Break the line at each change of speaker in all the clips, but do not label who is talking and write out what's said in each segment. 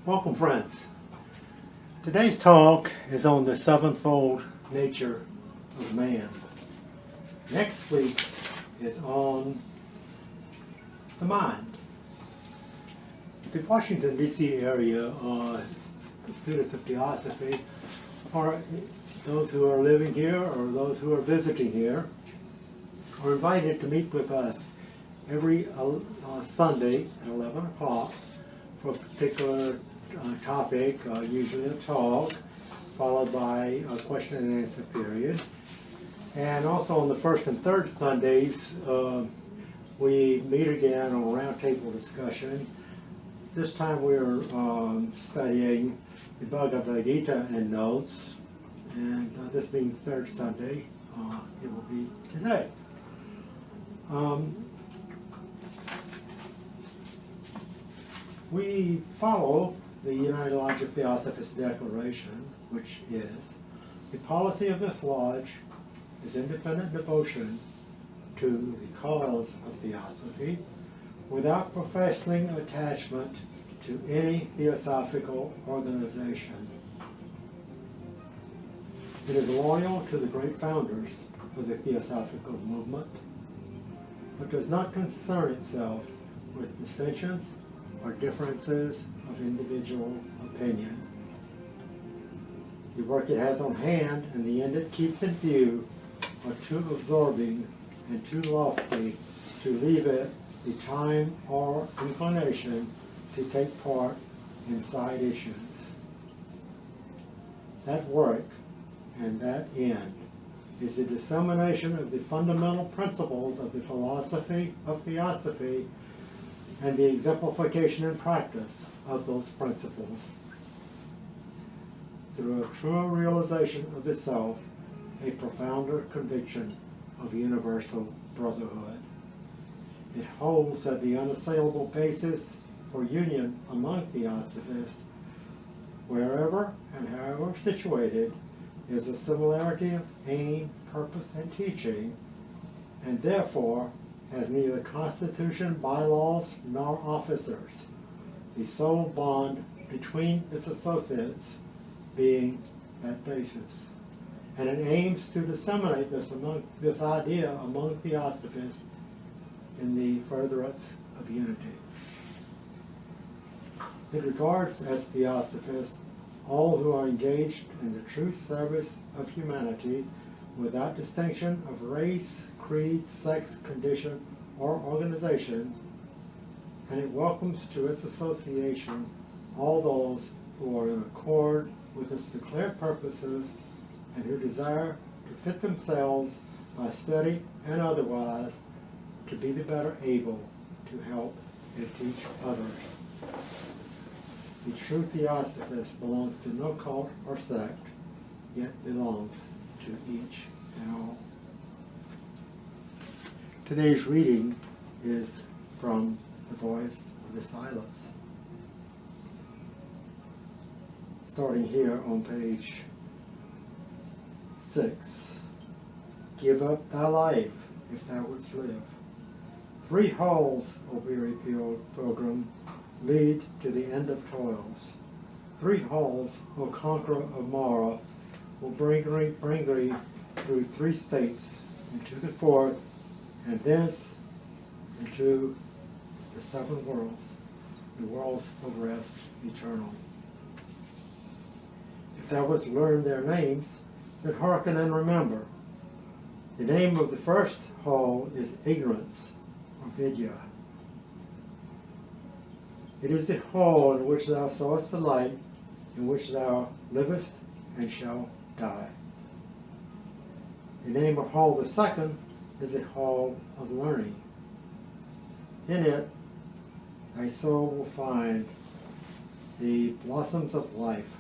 Welcome, friends. Today's talk is on the sevenfold nature of man. Next week is on the mind. The Washington, D.C. area, the students of Theosophy, or those who are living here or those who are visiting here, are invited to meet with us every Sunday at 11 o'clock for a particular topic, usually a talk, followed by a question and answer period. And also on the first and third Sundays, we meet again on a roundtable discussion. This time we're studying the Bhagavad Gita and notes, and this being the third Sunday, it will be today. We follow the United Lodge of Theosophists Declaration, which is: the policy of this lodge is independent devotion to the cause of Theosophy without professing attachment to any theosophical organization. It is loyal to the great founders of the Theosophical movement, but does not concern itself with dissensions or differences of individual opinion. The work it has on hand and the end it keeps in view are too absorbing and too lofty to leave it the time or inclination to take part in side issues. That work and that end is the dissemination of the fundamental principles of the philosophy of Theosophy and the exemplification and practice of those principles. Through a truer realization of the self, a profounder conviction of universal brotherhood. It holds that the unassailable basis for union among Theosophists, wherever and however situated, is a similarity of aim, purpose, and teaching, and therefore has neither constitution, bylaws, nor officers, the sole bond between its associates being that basis. And it aims to disseminate this idea among Theosophists in the furtherance of unity. It regards as Theosophists all who are engaged in the true service of humanity without distinction of race, creed, sex, condition, or organization, and it welcomes to its association all those who are in accord with its declared purposes and who desire to fit themselves by study and otherwise to be the better able to help and teach others. The true Theosophist belongs to no cult or sect, yet belongs to each and all. Today's reading is from The Voice of the Silence, starting here on page 6. Give up thy life if thou wouldst live. 3 halls, O weary pilgrim, lead to the end of toils. 3 halls, O conqueror of Mara, will bring thee through 3 states into the 4th, and thence into the 7 worlds, the worlds of rest eternal. If thou wouldst learn their names, then hearken and remember. The name of the first hall is ignorance, or vidya. It is the hall in which thou sawest the light, in which thou livest and shalt die. The name of hall the second is a hall of learning. In it, thy soul will find the blossoms of life,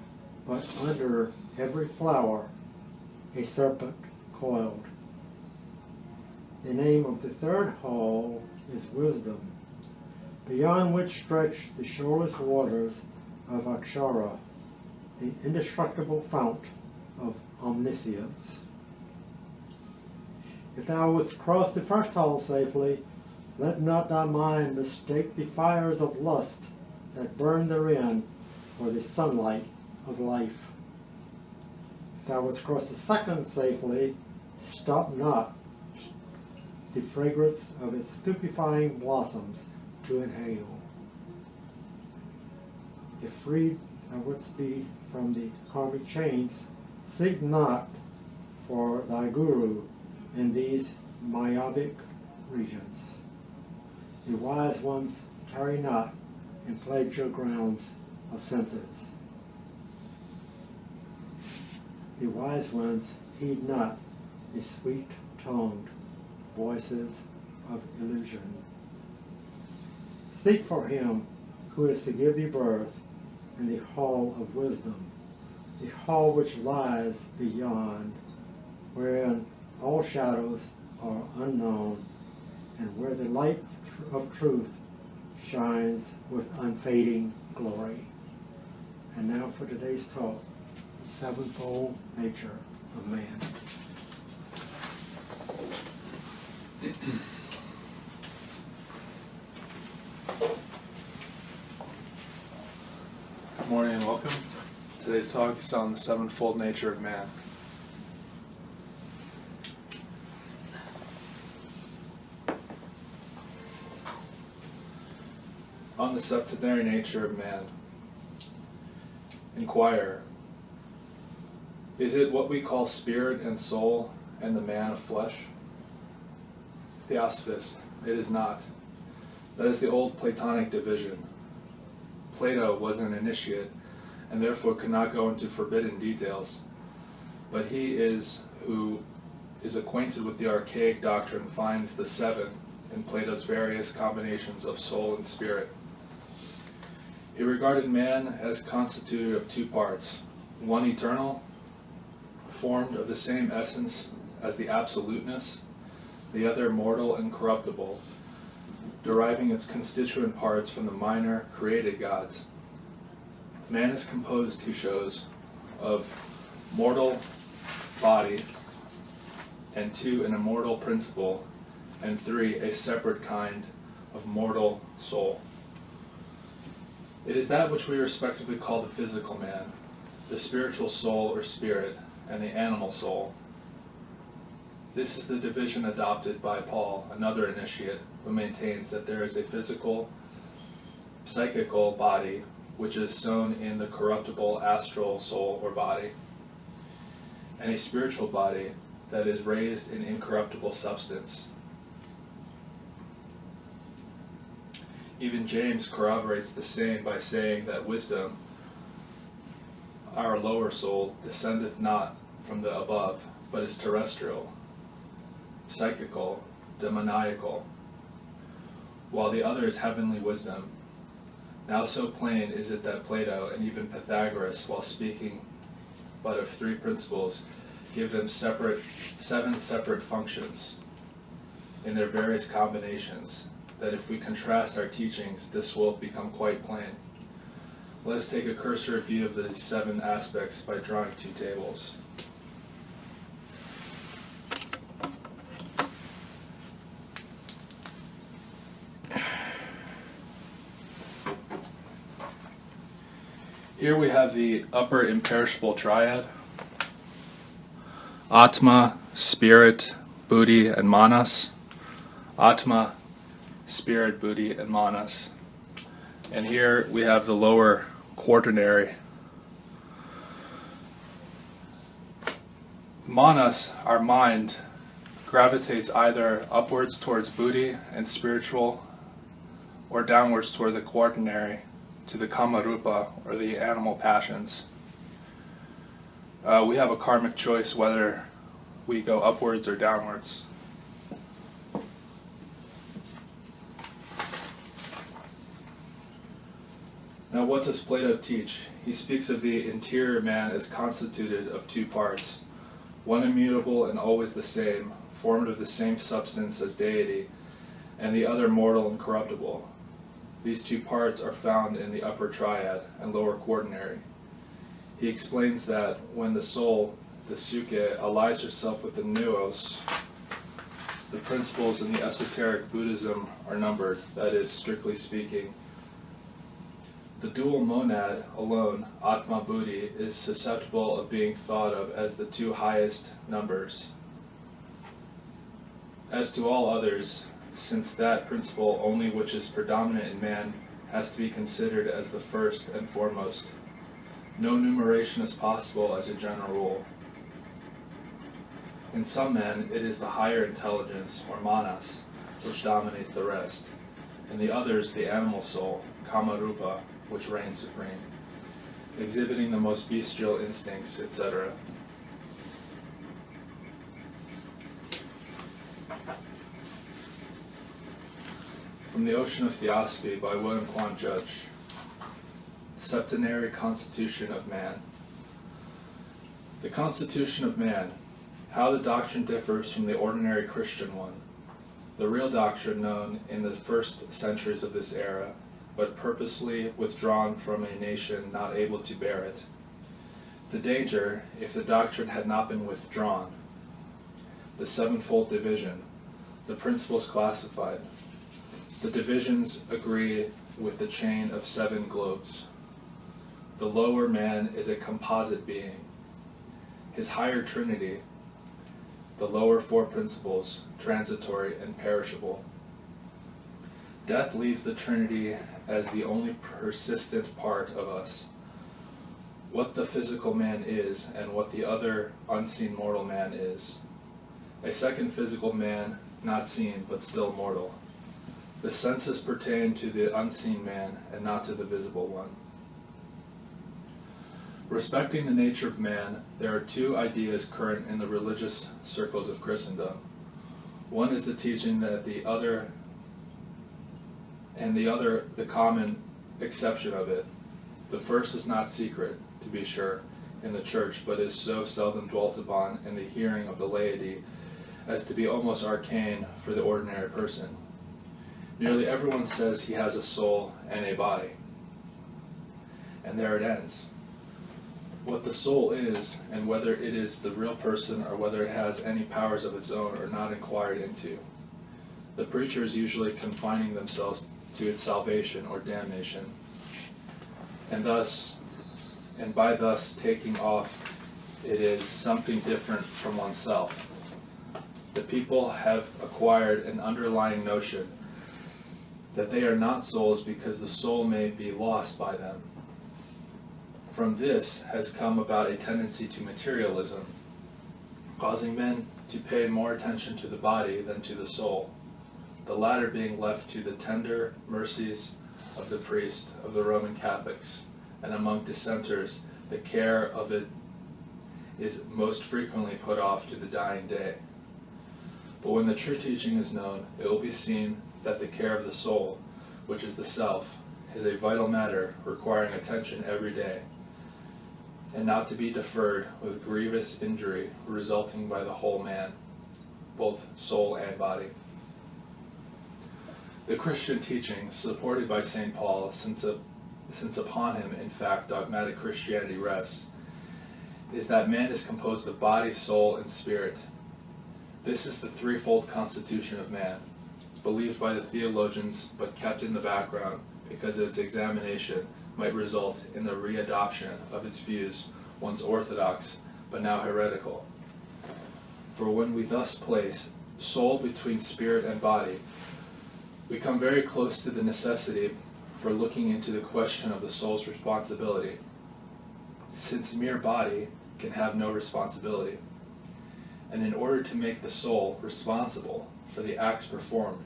but under every flower a serpent coiled. The name of the third hall is wisdom, beyond which stretch the shoreless waters of Akshara, the indestructible fount of omniscience. If thou wouldst cross the first hall safely, let not thy mind mistake the fires of lust that burn therein for the sunlight of life. If thou wouldst cross the second safely, stop not the fragrance of its stupefying blossoms to inhale. If freed thou wouldst be from the karmic chains, seek not for thy guru in these myopic regions. The wise ones tarry not in pleasure grounds of senses. The wise ones heed not the sweet-toned voices of illusion. Seek for him who is to give thee birth in the hall of wisdom, the hall which lies beyond, wherein all shadows are unknown, and where the light of truth shines with unfading glory. And now for today's talk, the sevenfold nature of man.
Good morning and welcome. Today's talk is on the sevenfold nature of man. On the septenary nature of man. Inquire, is it what we call spirit and soul and the man of flesh? Theosophist, it is not. That is the old Platonic division. Plato was an initiate and therefore could not go into forbidden details, but he is who is acquainted with the archaic doctrine finds the seven in Plato's various combinations of soul and spirit. He regarded man as constituted of two parts, one eternal, formed of the same essence as the absoluteness, the other mortal and corruptible, deriving its constituent parts from the minor created gods. Man is composed, he shows, of mortal body, and two, an immortal principle, and three, a separate kind of mortal soul. It is that which we respectively call the physical man, the spiritual soul or spirit, and the animal soul. This is the division adopted by Paul, another initiate, who maintains that there is a physical, psychical body which is sown in the corruptible astral soul or body, and a spiritual body that is raised in incorruptible substance. Even James corroborates the same by saying that wisdom, our lower soul, descendeth not from the above, but is terrestrial, psychical, demoniacal, while the other is heavenly wisdom. Now so plain is it that Plato and even Pythagoras, while speaking but of three principles, give them seven separate functions in their various combinations, that if we contrast our teachings, this will become quite plain. Let us take a cursory view of these seven aspects by drawing two tables. Here we have the upper imperishable triad: Atma, spirit, buddhi, and manas. Atma, spirit, buddhi, and manas. And here we have the lower quaternary. Manas, our mind, gravitates either upwards towards buddhi and spiritual, or downwards toward the quaternary, to the kamarupa, or the animal passions. We have a karmic choice whether we go upwards or downwards. Now what does Plato teach? He speaks of the interior man as constituted of two parts, one immutable and always the same, formed of the same substance as deity, and the other mortal and corruptible. These two parts are found in the upper triad and lower quaternary. He explains that when the soul, the suke, allies herself with the nous, the principles in the esoteric Buddhism are numbered, that is, strictly speaking. The dual monad alone, Atma Buddhi, is susceptible of being thought of as the two highest numbers. As to all others, since that principle only which is predominant in man has to be considered as the first and foremost, no numeration is possible as a general rule. In some men, it is the higher intelligence, or manas, which dominates the rest. In the others, the animal soul, kamarupa, which reigns supreme, exhibiting the most bestial instincts, etc. From the Ocean of Theosophy by William Quan Judge. Septenary Constitution of Man. The constitution of man, how the doctrine differs from the ordinary Christian one, the real doctrine known in the first centuries of this era, but purposely withdrawn from a nation not able to bear it. The danger, if the doctrine had not been withdrawn. The sevenfold division, the principles classified. The divisions agree with the chain of 7 globes. The lower man is a composite being. His higher trinity, the lower 4 principles, transitory and perishable. Death leaves the trinity as the only persistent part of us. What the physical man is and what the other unseen mortal man is. A second physical man, not seen but still mortal. The senses pertain to the unseen man and not to the visible one. Respecting the nature of man, there are 2 ideas current in the religious circles of Christendom. One is the teaching that the other, and the other the common exception of it. The first is not secret, to be sure, in the church, but is so seldom dwelt upon in the hearing of the laity as to be almost arcane for the ordinary person. Nearly everyone says he has a soul and a body. And there it ends. What the soul is, and whether it is the real person or whether it has any powers of its own, are not inquired into. The preachers usually confining themselves to its salvation or damnation, and by thus taking off it is something different from oneself. The people have acquired an underlying notion that they are not souls because the soul may be lost by them. From this has come about a tendency to materialism, causing men to pay more attention to the body than to the soul, the latter being left to the tender mercies of the priest of the Roman Catholics, and among dissenters the care of it is most frequently put off to the dying day. But when the true teaching is known, it will be seen that the care of the soul, which is the self, is a vital matter requiring attention every day, and not to be deferred with grievous injury resulting by the whole man, both soul and body. The Christian teaching, supported by St. Paul, since upon him, in fact, dogmatic Christianity rests, is that man is composed of body, soul, and spirit. This is the threefold constitution of man, believed by the theologians but kept in the background because its examination might result in the readoption of its views, once orthodox but now heretical. For when we thus place soul between spirit and body, we come very close to the necessity for looking into the question of the soul's responsibility, since mere body can have no responsibility. And in order to make the soul responsible for the acts performed,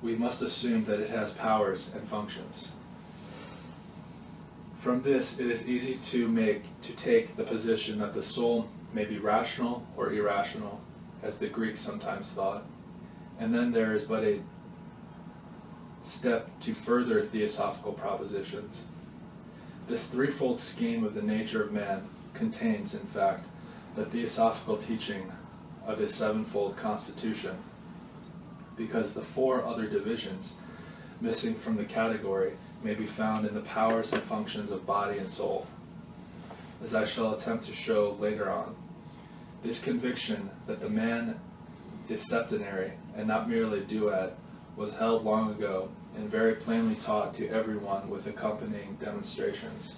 we must assume that it has powers and functions. From this, it is easy to take the position that the soul may be rational or irrational, as the Greeks sometimes thought, and then there is but a step to further theosophical propositions. This threefold scheme of the nature of man contains, in fact, the theosophical teaching of his sevenfold constitution, because the 4 other divisions missing from the category may be found in the powers and functions of body and soul, as I shall attempt to show later on. This conviction that the man is septenary and not merely duad was held long ago and very plainly taught to everyone with accompanying demonstrations.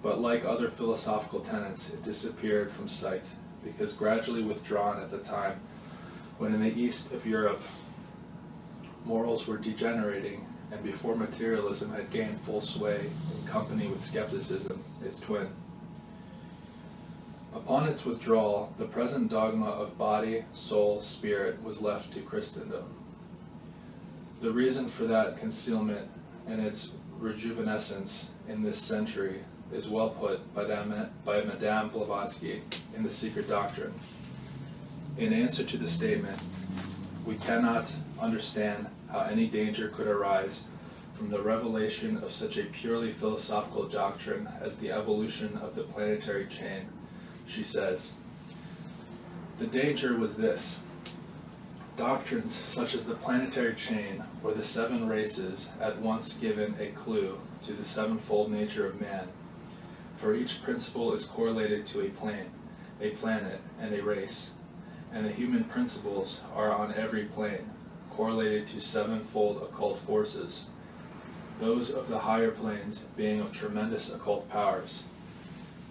But like other philosophical tenets, it disappeared from sight, because gradually withdrawn at the time when in the east of Europe morals were degenerating, and before materialism had gained full sway in company with skepticism, its twin. Upon its withdrawal, the present dogma of body, soul, spirit was left to Christendom. The reason for that concealment and its rejuvenescence in this century is well put by Madame Blavatsky in The Secret Doctrine. In answer to the statement, we cannot understand how any danger could arise from the revelation of such a purely philosophical doctrine as the evolution of the planetary chain, she says. The danger was this: doctrines such as the planetary chain or the seven races at once given a clue to the sevenfold nature of man, for each principle is correlated to a plane, a planet, and a race, and the human principles are on every plane, correlated to sevenfold occult forces, those of the higher planes being of tremendous occult powers,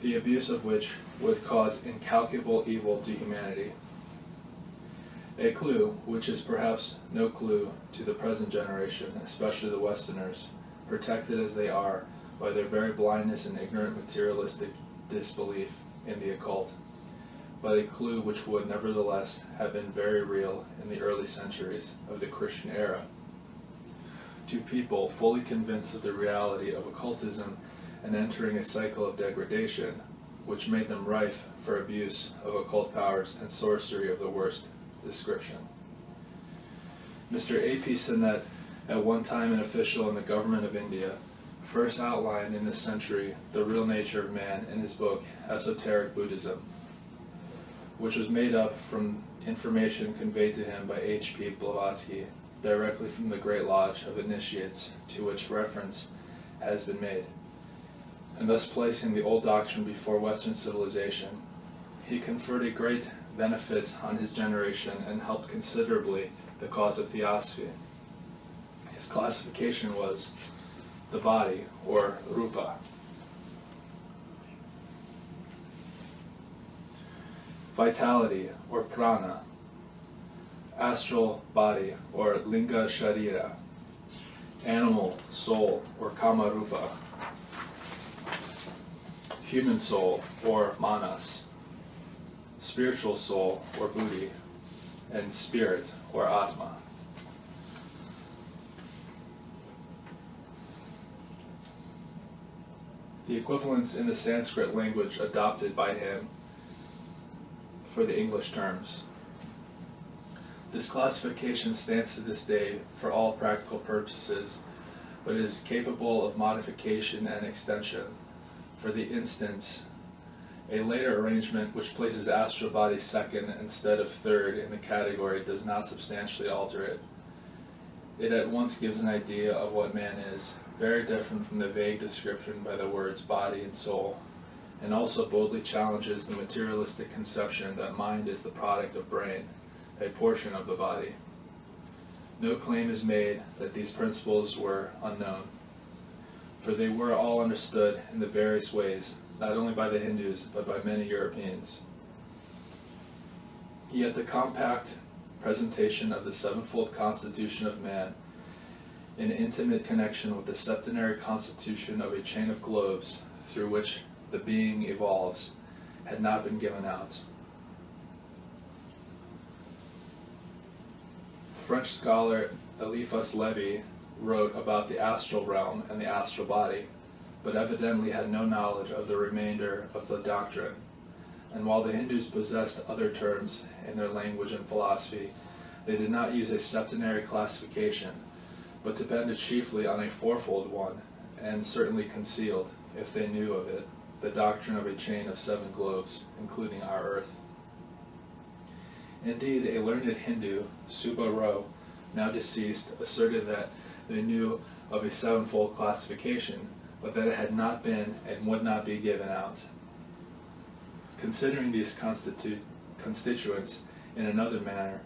the abuse of which would cause incalculable evil to humanity. A clue, which is perhaps no clue to the present generation, especially the Westerners, protected as they are by their very blindness and ignorant materialistic disbelief in the occult, but a clue which would nevertheless have been very real in the early centuries of the Christian era. To people fully convinced of the reality of occultism and entering a cycle of degradation, which made them rife for abuse of occult powers and sorcery of the worst description. Mr. A.P. Sinnett, at one time an official in the government of India, first outlined in this century the real nature of man in his book Esoteric Buddhism, which was made up from information conveyed to him by H.P. Blavatsky directly from the Great Lodge of Initiates, to which reference has been made, and thus placing the old doctrine before Western civilization. He conferred a great benefit on his generation and helped considerably the cause of Theosophy. His classification was the body, or rupa. Vitality, or prana. Astral body, or linga sharira. Animal soul, or kamarupa. Human soul, or manas. Spiritual soul, or buddhi. And spirit, or atma. The equivalents in the Sanskrit language adopted by him for the English terms. This classification stands to this day for all practical purposes, but is capable of modification and extension. For the instance, a later arrangement which places astral body second instead of third in the category does not substantially alter it. It at once gives an idea of what man is, very different from the vague description by the words body and soul, and also boldly challenges the materialistic conception that mind is the product of brain, a portion of the body. No claim is made that these principles were unknown, for they were all understood in the various ways, not only by the Hindus, but by many Europeans. Yet the compact presentation of the sevenfold constitution of man, in intimate connection with the septenary constitution of a chain of globes through which the being evolves, had not been given out. French scholar Eliphas Levi wrote about the astral realm and the astral body, but evidently had no knowledge of the remainder of the doctrine. And while the Hindus possessed other terms in their language and philosophy, they did not use a septenary classification, but depended chiefly on a fourfold one, and certainly concealed, if they knew of it, the doctrine of a chain of 7 globes, including our Earth. Indeed, a learned Hindu, Subba Roy, now deceased, asserted that they knew of a sevenfold classification, but that it had not been and would not be given out. Considering these constituents in another manner,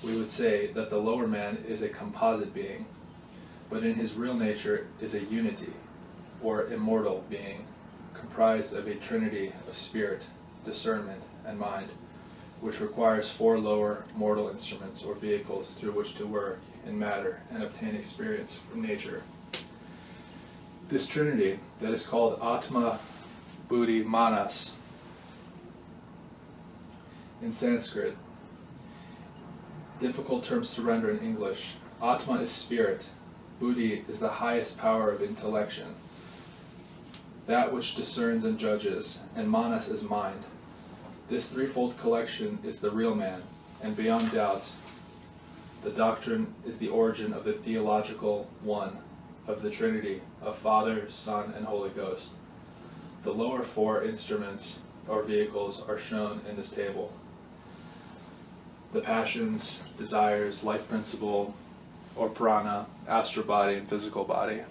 we would say that the lower man is a composite being, but in his real nature is a unity, or immortal being, comprised of a trinity of spirit, discernment, and mind, which requires 4 lower mortal instruments or vehicles through which to work in matter and obtain experience from nature. This trinity, that is called Atma, Buddhi, Manas in Sanskrit, difficult terms to render in English. Atma is spirit, Buddhi is the highest power of intellection, that which discerns and judges, and Manas is mind. This threefold collection is the real man, and beyond doubt, the doctrine is the origin of the theological one, of the Trinity, of Father, Son, and Holy Ghost. The lower 4 instruments or vehicles are shown in this table. The passions, desires, life principle, or prana, astral body, and physical body,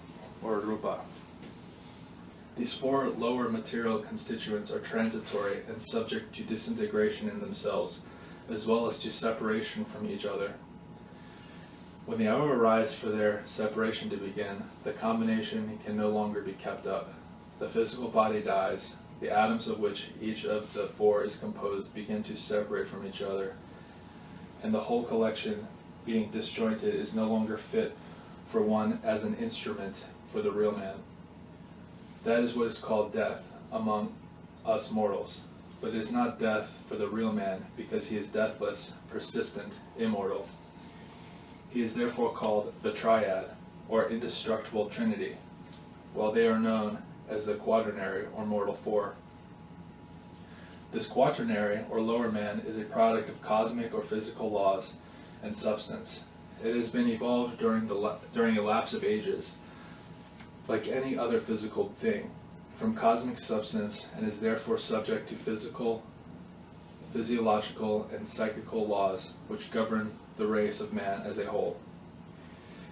or rupa. These 4 lower material constituents are transitory and subject to disintegration in themselves, as well as to separation from each other. When the hour arrives for their separation to begin, the combination can no longer be kept up. The physical body dies, the atoms of which each of the 4 is composed begin to separate from each other, and the whole collection, being disjointed, is no longer fit for one as an instrument for the real man. That is what is called death among us mortals, but it is not death for the real man, because he is deathless, persistent, immortal. He is therefore called the Triad, or indestructible Trinity, while they are known as the Quaternary, or mortal 4. This quaternary, or lower man, is a product of cosmic or physical laws and substance. It has been evolved during a lapse of ages, like any other physical thing, from cosmic substance, and is therefore subject to physiological, and psychical laws which govern the race of man as a whole.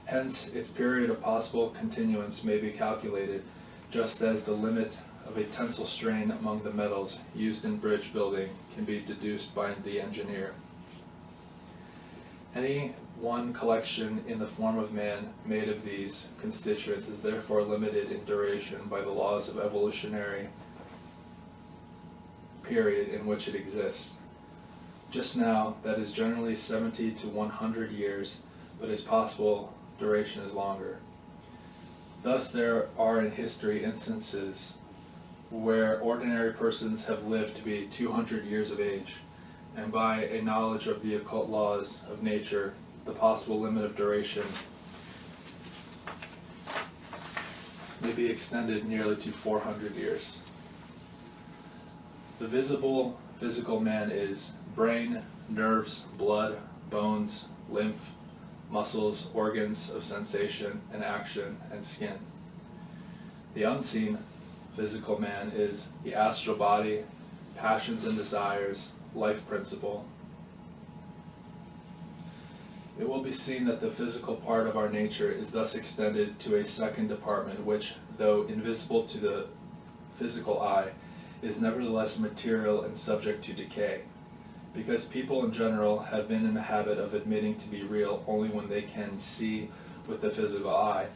Hence, its period of possible continuance may be calculated just as the limit of a tensile strain among the metals used in bridge building can be deduced by the engineer. Any one collection in the form of man made of these constituents is therefore limited in duration by the laws of evolutionary period in which it exists. Just now, that is generally 70 to 100 years, but it's possible duration is longer. Thus, there are in history instances where ordinary persons have lived to be 200 years of age, and by a knowledge of the occult laws of nature, the possible limit of duration may be extended nearly to 400 years. The visible physical man is brain, nerves, blood, bones, lymph, muscles, organs of sensation and action, and skin. The unseen physical man is the astral body, passions and desires, life principle. It will be seen that the physical part of our nature is thus extended to a second department which, though invisible to the physical eye, is nevertheless material and subject to decay. Because people in general have been in the habit of admitting to be real only when they can see with the physical eye,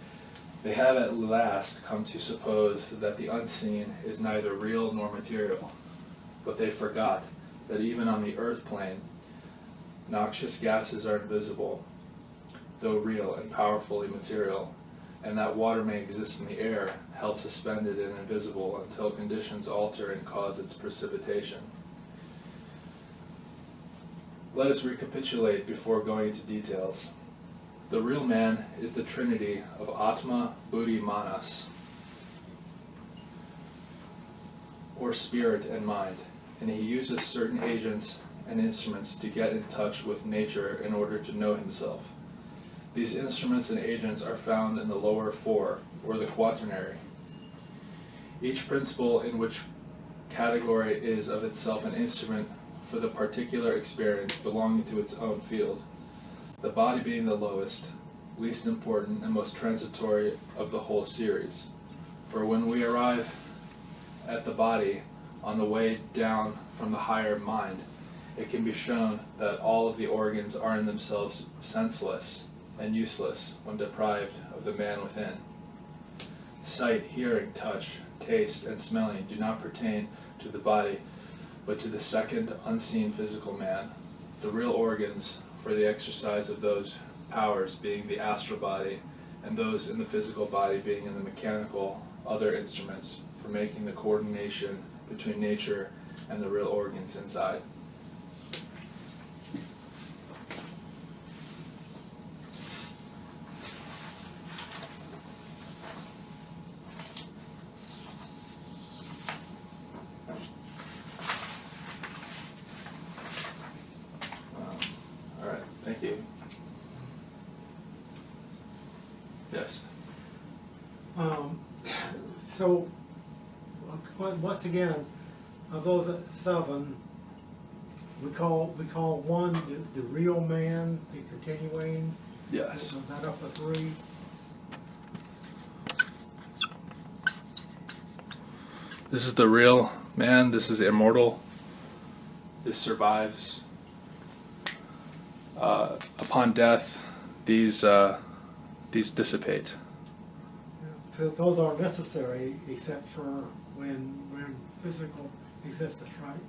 they have at last come to suppose that the unseen is neither real nor material. But they forgot that even on the earth plane, noxious gases are invisible, though real and powerfully material, and that water may exist in the air, held suspended and invisible until conditions alter and cause its precipitation. Let us recapitulate before going into details. The real man is the trinity of Atma, Buddhi, Manas, or spirit and mind, and he uses certain agents and instruments to get in touch with nature in order to know himself. These instruments and agents are found in the lower 4, or the quaternary. Each principle in which category is of itself an instrument for the particular experience belonging to its own field, the body being the lowest, least important, and most transitory of the whole series. For when we arrive at the body on the way down from the higher mind, it can be shown that all of the organs are in themselves senseless, and useless when deprived of the man within. Sight, hearing, touch, taste, and smelling do not pertain to the body, but to the second, unseen physical man, the real organs for the exercise of those powers being the astral body, and those in the physical body being in the mechanical other instruments for making the coordination between nature and the real organs inside. All right, thank you. Yes.
So, once again, of those 7, we call one the real man, the continuing.
Yes.
Is that up to 3?
This is the real man. This is immortal. This survives. Upon death, these dissipate.
So those are necessary, except for when physical existence, right?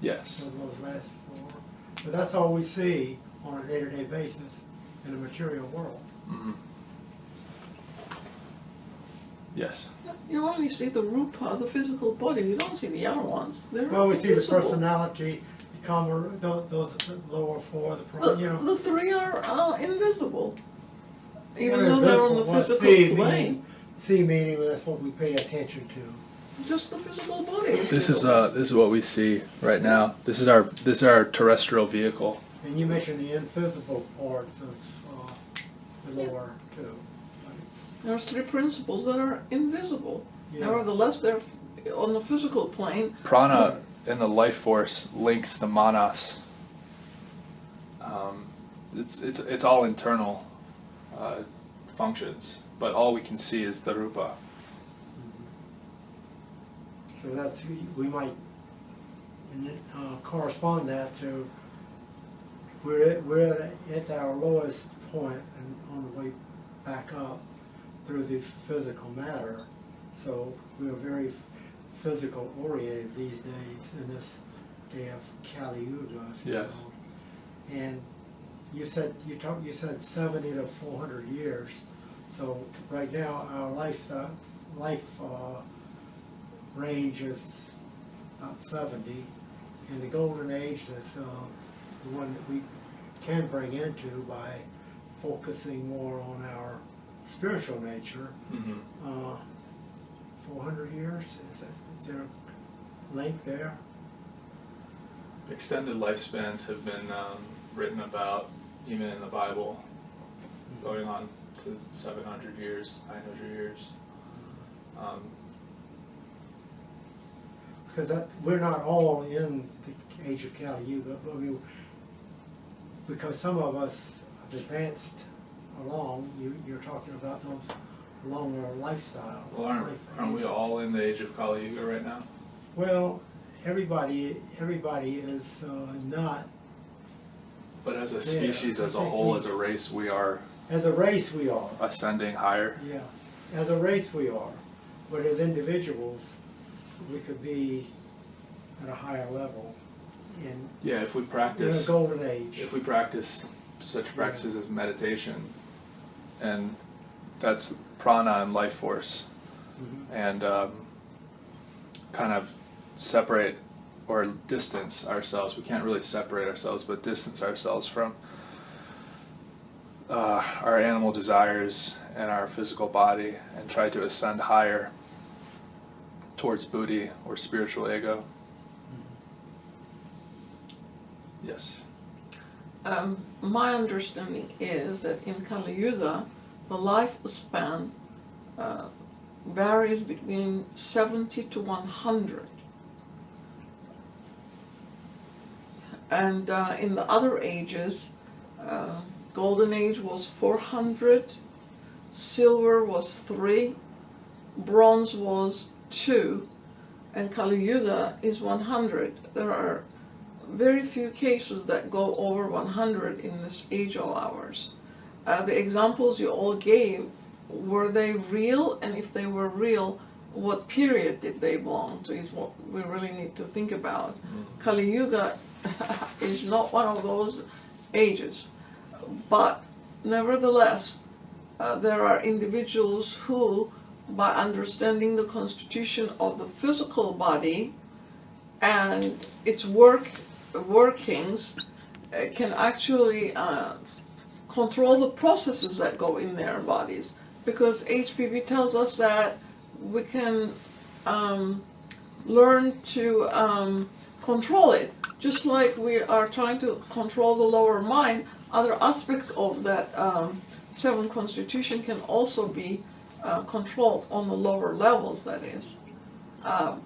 Yes.
So those last 4. But that's all we see on a day-to-day basis in the material world.
Mm-hmm. Yes.
You only see the rupa, the physical body. You don't see the other ones. They're
Well, we see the
invisible.
personality, those lower 4,
The 3 are invisible, even
They're
though they're on the
invisible. Well,
physical plane.
See meaning that's what we pay attention to.
Just the physical body.
This is what we see right now. This is our terrestrial vehicle.
And you mentioned the invisible parts of the lower 2. Right?
There's 3 principles that are invisible.
Yeah.
Nevertheless, they're on the physical plane.
Prana in the life force links the manas. It's all internal functions, but all we can see is the rupa.
So that's, we might correspond that to, we're at our lowest point and on the way back up through the physical matter. So we are very physical oriented these days in this day of Kali Yuga. if you
Yes.
will. And you said 70 to 400 years. So right now our life range is about 70, and the golden age is the one that we can bring into by focusing more on our spiritual nature.
Mm-hmm.
400 years, is there a link there?
Extended lifespans have been written about, even in the Bible, going on to 700 years, 900 years.
Because we're not all in the age of Kali Yuga, I mean, because some of us have advanced along. You're talking about those longer lifestyles.
Well, aren't we all in the age of Kali Yuga right now?
Well, everybody is not.
But as a species, as a whole, as a race, we are
As a race, we are.
ascending higher.
Yeah, as a race, we are. But as individuals, we could be at a higher level in
Yeah, if we
a
practice,
golden age.
if we practice such practices of meditation, and that's prana and life force,
Mhm.
and kind of separate or distance ourselves. We can't really separate ourselves, but distance ourselves from our animal desires and our physical body, and try to ascend higher towards Buddhi or spiritual ego. Yes.
My understanding is that in Kali Yuga, the lifespan varies between 70 to 100. And in the other ages, Golden Age was 400, Silver was 3, Bronze was 2, and Kali Yuga is 100. There are very few cases that go over 100 in this age of ours. the examples you all gave, were they real? And if they were real, what period did they belong to is what we really need to think about. Kali Yuga is not one of those ages, but nevertheless, there are individuals who, by understanding the constitution of the physical body and its workings, can actually control the processes that go in their bodies. Because HPV tells us that we can learn to control it. Just like we are trying to control the lower mind, other aspects of that seven constitution can also be controlled on the lower levels, that is.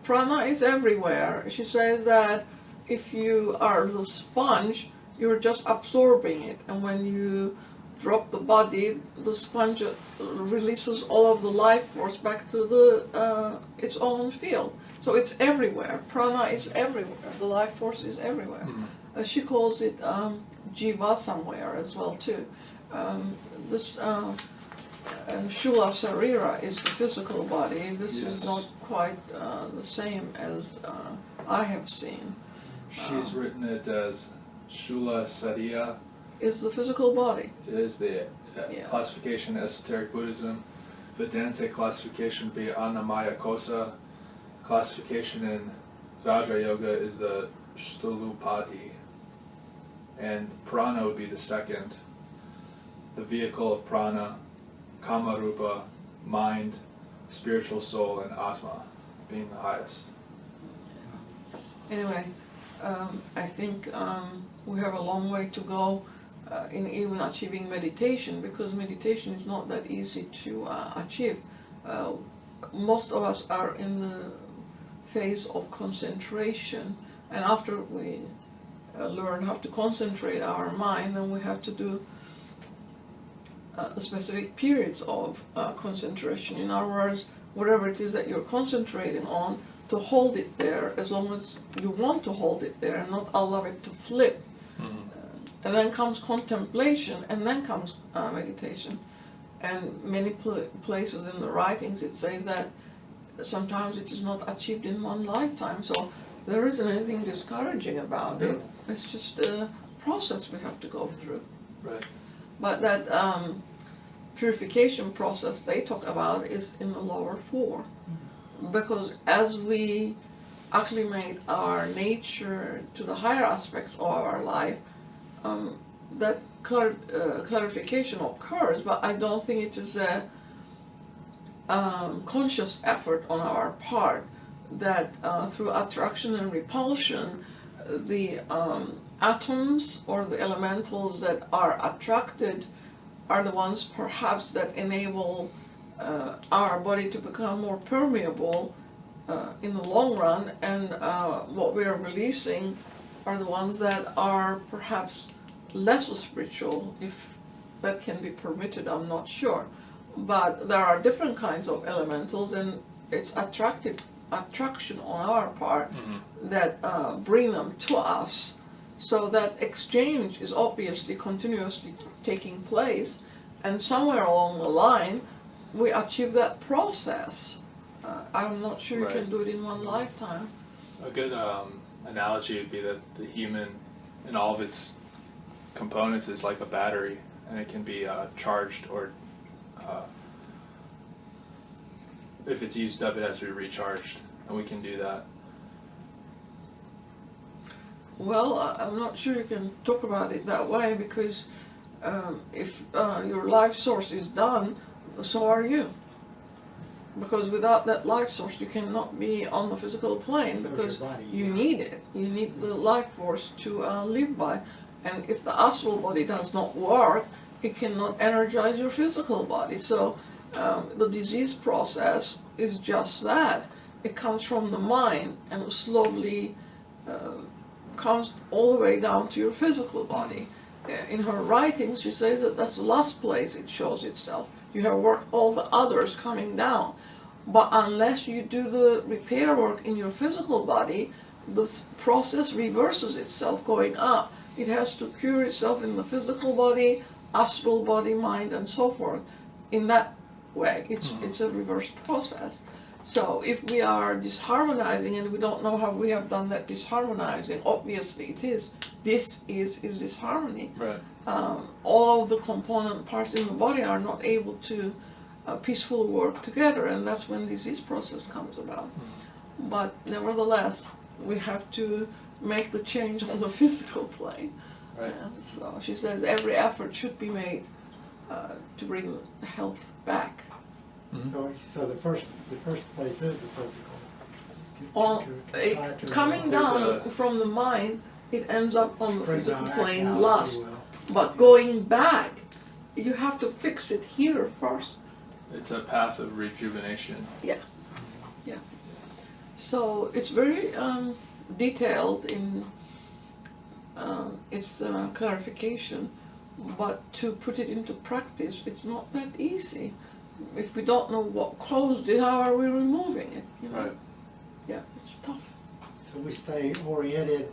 Prana is everywhere. She says that if you are the sponge, you're just absorbing it, and when you drop the body, the sponge releases all of the life force back to the its own field. So it's everywhere. Prana is everywhere. The life force is everywhere. She calls it jiva somewhere as well too. This and Shula Sarira is the physical body. This is not quite the same as I have seen.
She's written it as Shula Sariya.
Is the physical body.
It is the classification in esoteric Buddhism. Vedanta classification would be Annamaya Kosa. Classification in Raja Yoga is the Stulupati. And Prana would be the second. The vehicle of Prana, Kamarupa, mind, spiritual soul, and Atma being the highest.
Anyway, I think we have a long way to go in even achieving meditation, because meditation is not that easy to achieve. Most of us are in the phase of concentration, and after we learn how to concentrate our mind, then we have to do specific periods of concentration. In other words, whatever it is that you're concentrating on, to hold it there as long as you want to hold it there and not allow it to flip. And then comes contemplation, and then comes meditation. And many places in the writings it says that sometimes it is not achieved in one lifetime. So there isn't anything discouraging about it. It's just a process we have to go through.
Right.
But that purification process they talk about is in the lower four. Because as we acclimate our nature to the higher aspects of our life, that clarification occurs, but I don't think it is a conscious effort on our part that through attraction and repulsion, the atoms or the elementals that are attracted are the ones perhaps that enable our body to become more permeable in the long run, and what we are releasing are the ones that are perhaps less spiritual, if that can be permitted, I'm not sure. But there are different kinds of elementals, and it's attraction on our part that bring them to us. So that exchange is obviously continuously taking place, and somewhere along the line we achieve that process. I'm not sure you can do it in one lifetime.
A good analogy would be that the human, in all of its components, is like a battery, and it can be charged, or if it's used up, it has to be recharged, and we can do that.
Well, I'm not sure you can talk about it that way, because if your life source is done, so are you. Because without that life source, you cannot be on the physical plane, because you need it. You need the life force to live by. And if the astral body does not work, it cannot energize your physical body. So the disease process is just that. It comes from the mind and slowly comes all the way down to your physical body. In her writings, she says that that's the last place it shows itself. You have worked all the others coming down. But unless you do the repair work in your physical body, the process reverses itself going up. It has to cure itself in the physical body, astral body, mind, and so forth. In that way, it's a reverse process. So if we are disharmonizing and we don't know how we have done that disharmonizing, obviously this is disharmony.
Right.
All of the component parts in the body are not able to peacefully work together, and that's when disease process comes about. But nevertheless, we have to make the change on the physical plane.
Right.
And so she says every effort should be made to bring health back.
So the first place is the physical.
Coming down from the mind, it ends up on the physical plane last.
Well.
But going back, you have to fix it here first.
It's a path of rejuvenation.
Yeah. So it's very detailed in its clarification, but to put it into practice, it's not that easy. If we don't know what caused it, how are we removing it? You know?
Right.
Yeah, it's tough.
So we stay oriented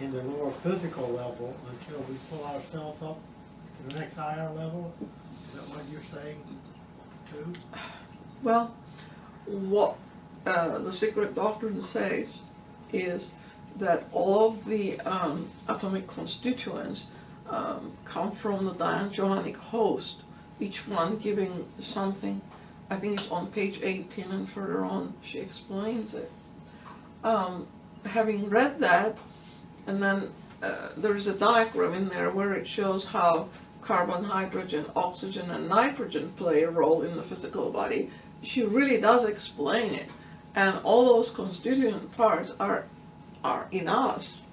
in the lower physical level until we pull ourselves up to the next higher level? Is that what you're saying too?
Well, what the secret doctrine says is that all of the atomic constituents come from the diachromatic host, each one giving something. I think it's on page 18 and further on she explains it. Having read that, and then there's a diagram in there where it shows how carbon, hydrogen, oxygen, and nitrogen play a role in the physical body. She really does explain it, and all those constituent parts are in us,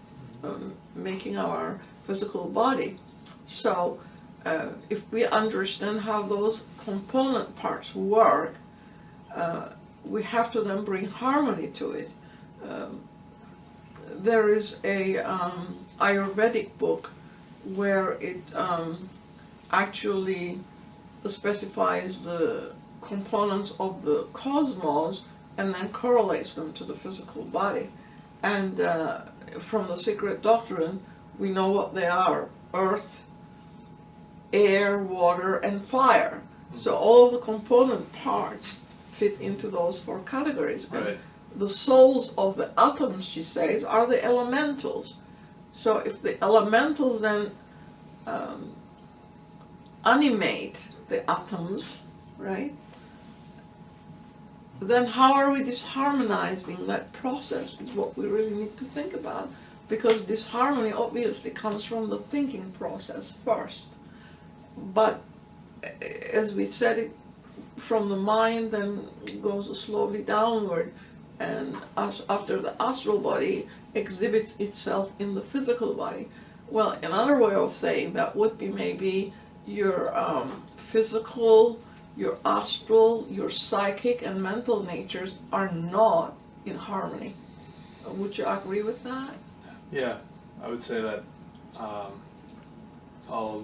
making our physical body. So if we understand how those component parts work, we have to then bring harmony to it. There is a Ayurvedic book where it actually specifies the components of the cosmos and then correlates them to the physical body. And from the secret doctrine, we know what they are: earth, air, water, and fire. So all the component parts fit into those four categories.
Right.
And the souls of the atoms, she says, are the elementals. So if the elementals then animate the atoms, right, then how are we disharmonizing that process is what we really need to think about, because disharmony obviously comes from the thinking process first. But as we said, it from the mind then goes slowly downward, and after the astral body exhibits itself in the physical body. Well, another way of saying that would be maybe your physical, your astral, your psychic and mental natures are not in harmony. Would you agree with that?
Yeah, I would say that all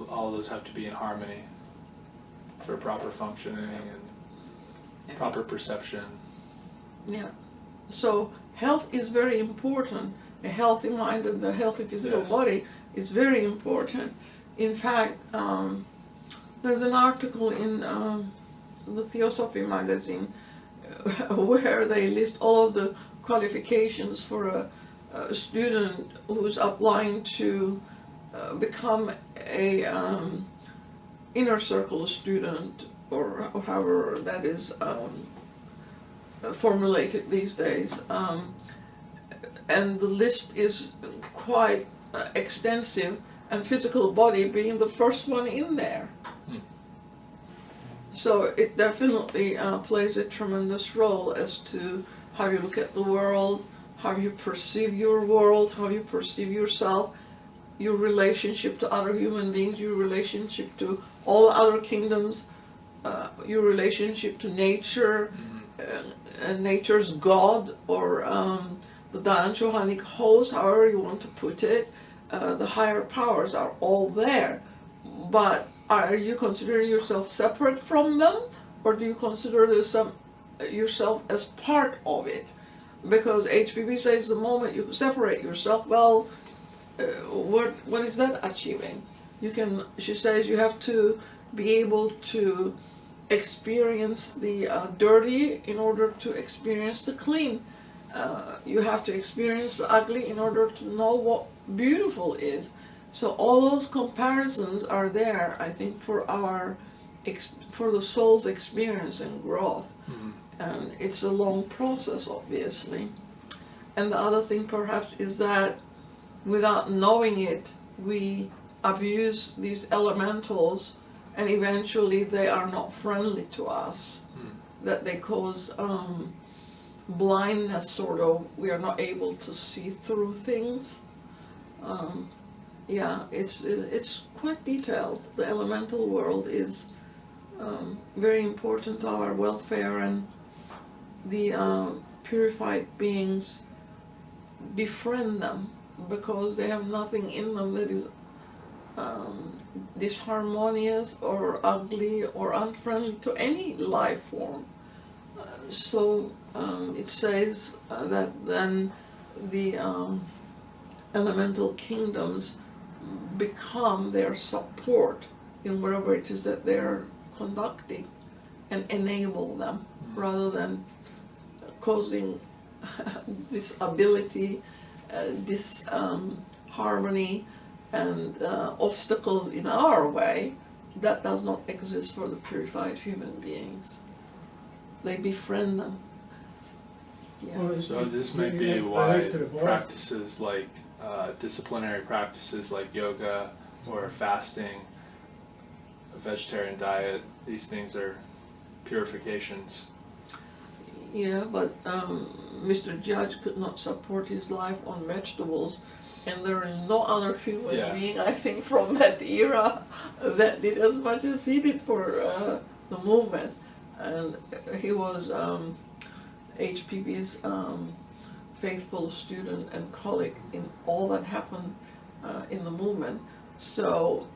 of those have to be in harmony for proper functioning and proper perception.
Yeah. So health is very important. A healthy mind and a healthy physical body is very important. In fact, there's an article in the Theosophy magazine where they list all of the qualifications for a student who's applying to become a inner circle student, or however that is formulated these days, and the list is quite extensive, and physical body being the first one in there. So it definitely plays a tremendous role as to how you look at the world, how you perceive your world, how you perceive yourself, your relationship to other human beings, your relationship to all other kingdoms, your relationship to nature, nature's God, or the Dianchohanic host, however you want to put it. The higher powers are all there, but are you considering yourself separate from them, or do you consider yourself as part of it? Because HPB says the moment you separate yourself, well, what is that achieving? She says you have to be able to experience the dirty in order to experience the clean. You have to experience the ugly in order to know what beautiful is. So all those comparisons are there, I think, for the soul's experience and growth.
Mm-hmm.
And it's a long process, obviously. And the other thing perhaps is that without knowing it, we abuse these elementals, and eventually they are not friendly to us. That they cause blindness, sort of. We are not able to see through things. Yeah, it's quite detailed. The elemental world is very important to our welfare, and the purified beings befriend them because they have nothing in them that is disharmonious or ugly or unfriendly to any life form. So it says that then the elemental kingdoms become their support in whatever it is that they're conducting and enable them rather than causing disability, disharmony, and obstacles in our way. That does not exist for the purified human beings. They befriend them. Yeah.
Well,
So this may be why practices like disciplinary practices like yoga or fasting, a vegetarian diet, these things are purifications.
Yeah, but Mr. Judge could not support his life on vegetables, and there is no other human being, I think, from that era that did as much as he did for the movement. And he was HPB's faithful student and colleague in all that happened in the movement. So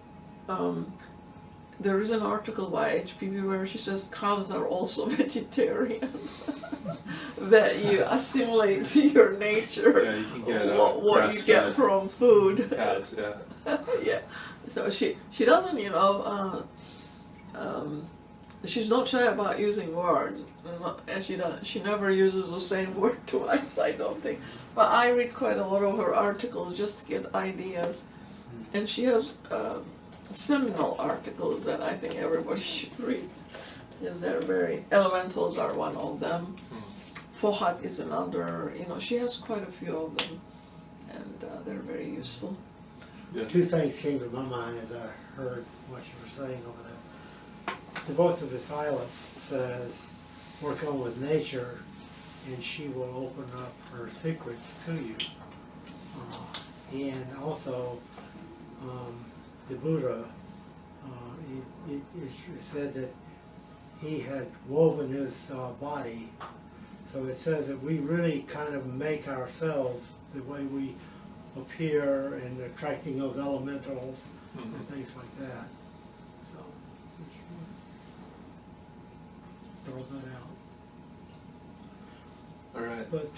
there is an article by HPB where she says cows are also vegetarian. That you assimilate to your nature.
Yeah, you can get
what you get from food.
Cows, yeah.
Yeah. So she doesn't, you know, she's not shy about using words, and she never uses the same word twice, I don't think. But I read quite a lot of her articles just to get ideas, and she has seminal articles that I think everybody should read, because they're very, elementals are one of them. Fohat is another, you know, she has quite a few of them, and they're very useful.
Yeah.
Two things came to my mind as I heard what you were saying over there. The voice of the silence says, work on with nature and she will open up her secrets to you. And also, the Buddha, it said that he had woven his body. So it says that we really kind of make ourselves the way we appear and attracting those elementals and things like that. So, throw that out.
All right.
But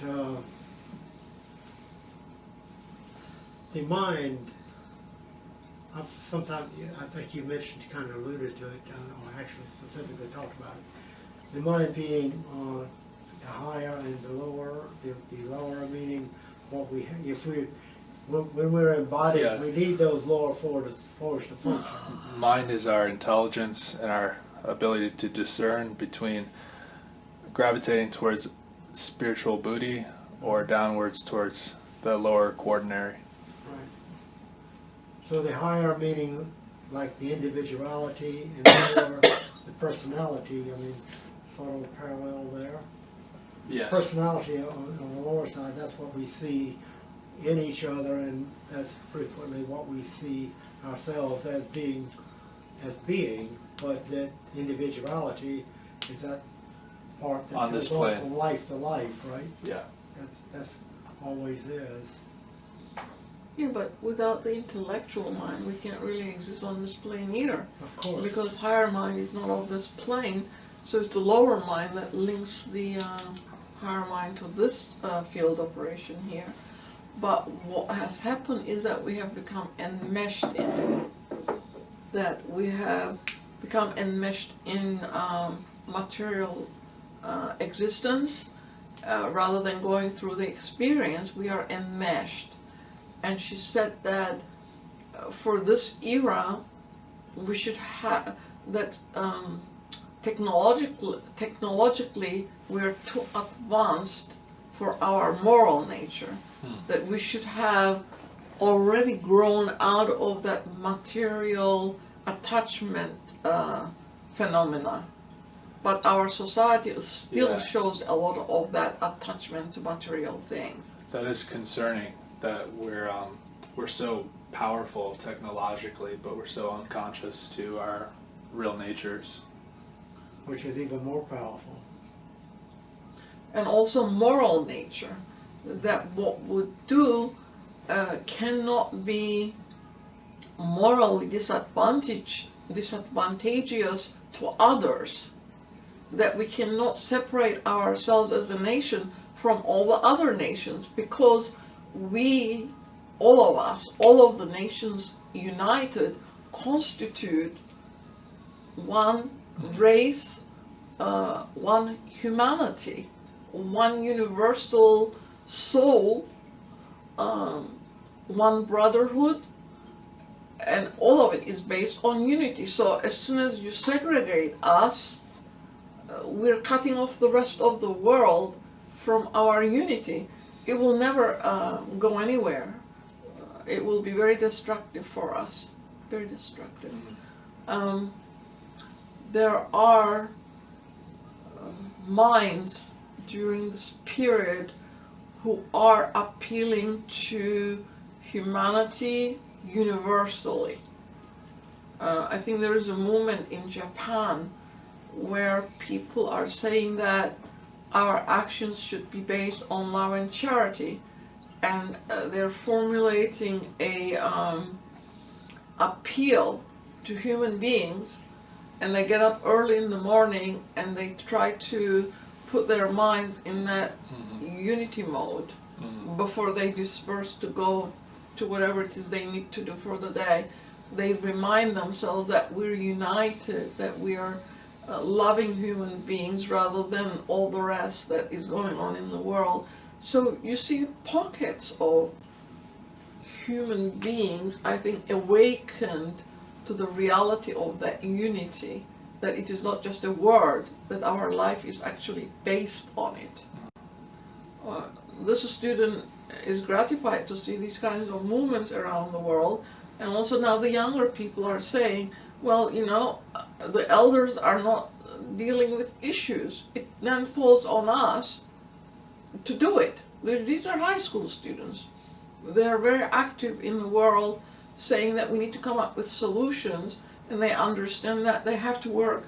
the mind, sometimes, I think you mentioned, kind of alluded to it, or actually specifically talked about it. The mind being the higher and the lower. The lower meaning what we, when we're embodied, we need those lower forces to function.
Mind is our intelligence and our ability to discern between gravitating towards spiritual Buddhi or downwards towards the lower quaternary.
Right. So the higher meaning like the individuality, and the lower the personality. I mean, sort of parallel there.
Yes.
Personality on the lower side, that's what we see in each other, and that's frequently what we see ourselves as being, but that individuality is that part that goes on from life to life, right?
Yeah.
That's always is.
Yeah, but without the intellectual mind, we can't really exist on this plane either.
Of course.
Because higher mind is not of this plane, so it's the lower mind that links the higher mind to this field operation here. But what has happened is that we have become enmeshed in it. that we have become enmeshed in material existence. Rather than going through the experience, we are enmeshed. And she said that for this era, we should have that technologically we are too advanced for our moral nature. That we should have already grown out of that material attachment phenomena. But our society still shows a lot of that attachment to material things.
That is concerning, that we're so powerful technologically, but we're so unconscious to our real natures.
Which is even more powerful.
And also moral nature, that what we do cannot be morally disadvantageous to others. That we cannot separate ourselves as a nation from all the other nations, because we, all of us, all of the nations united, constitute one race, one humanity, one universal soul, one brotherhood, and all of it is based on unity. So as soon as you segregate us, we're cutting off the rest of the world from our unity. It will never go anywhere. It will be very destructive for us, very destructive. There are minds during this period who are appealing to humanity universally. I think there is a movement in Japan where people are saying that our actions should be based on love and charity, and they're formulating a appeal to human beings, and they get up early in the morning and they try to put their minds in that unity mode before they disperse to go to whatever it is they need to do for the day. They remind themselves that we're united, that we are loving human beings rather than all the rest that is going on in the world. So you see pockets of human beings, I think, awakened to the reality of that unity, that it is not just a word, that our life is actually based on it. This student is gratified to see these kinds of movements around the world, and also now the younger people are saying, well, you know, the elders are not dealing with issues. It then falls on us to do it. These are high school students. They're very active in the world, saying that we need to come up with solutions, and they understand that they have to work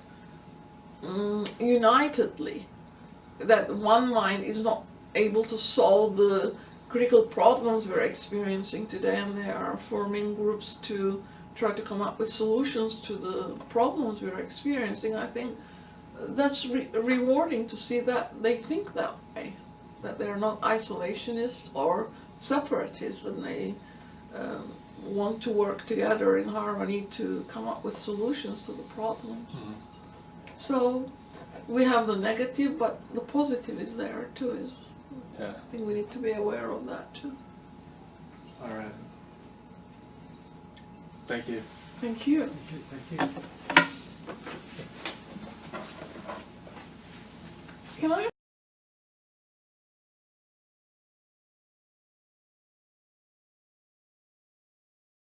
unitedly, that one mind is not able to solve the critical problems we're experiencing today, and they are forming groups to try to come up with solutions to the problems we're experiencing. I think that's rewarding to see that they think that way, that they're not isolationists or separatists, and they want to work together in harmony to come up with solutions to the problems. So we have the negative, but the positive is there too. I think we need to be aware of that too.
All right. Thank you.
Thank you.
Thank you.
Can I